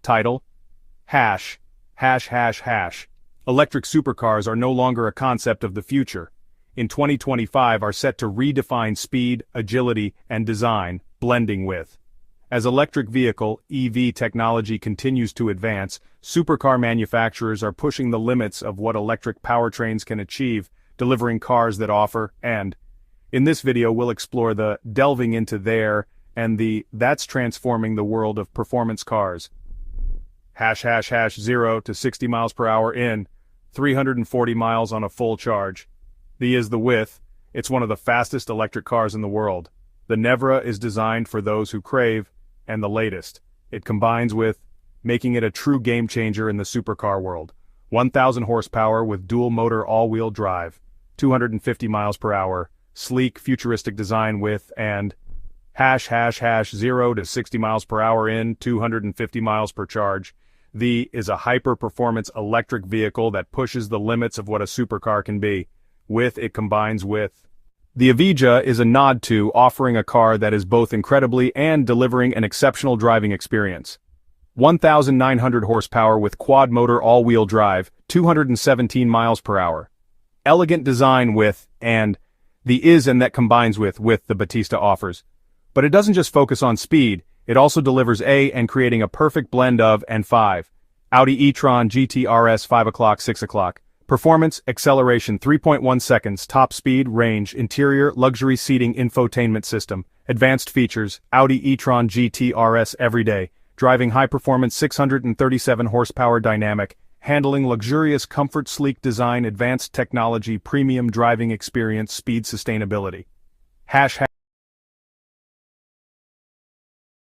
Title: Hash, hash hash hash. Electric supercars are no longer a concept of the future. In 2025 are set to redefine speed, agility, and design, blending with. As electric vehicle (EV) technology continues to advance, supercar manufacturers are pushing the limits of what electric powertrains can achieve, delivering cars that offer, and in this video we'll explore the delving into there and the that's transforming the world of performance cars. Hash hash hash 0 to 60 miles per hour in 340 miles on a full charge. The is the width. It's one of the fastest electric cars in the world. The Nevra is designed for those who crave, and the latest. It combines with, making it a true game changer in the supercar world. 1,000 horsepower with dual motor all-wheel drive, 250 miles per hour, sleek futuristic design with, and hash hash hash 0 to 60 miles per hour in 250 miles per charge. The is a hyper-performance electric vehicle that pushes the limits of what a supercar can be. With it combines with. The Avija is a nod to offering a car that is both incredibly and delivering an exceptional driving experience. 1,900 horsepower with quad-motor all-wheel drive, 217 miles per hour. Elegant design with, and the is and that combines with the Battista offers. But it doesn't just focus on speed, it also delivers and creating a perfect blend of and 5. Audi e-tron GT RS 5 o'clock 6 o'clock. Performance, acceleration 3.1 seconds, top speed, range, interior, luxury seating infotainment system, advanced features, Audi e-tron GT RS everyday, driving high performance 637 horsepower dynamic, handling luxurious comfort sleek design advanced technology premium driving experience speed sustainability. Hash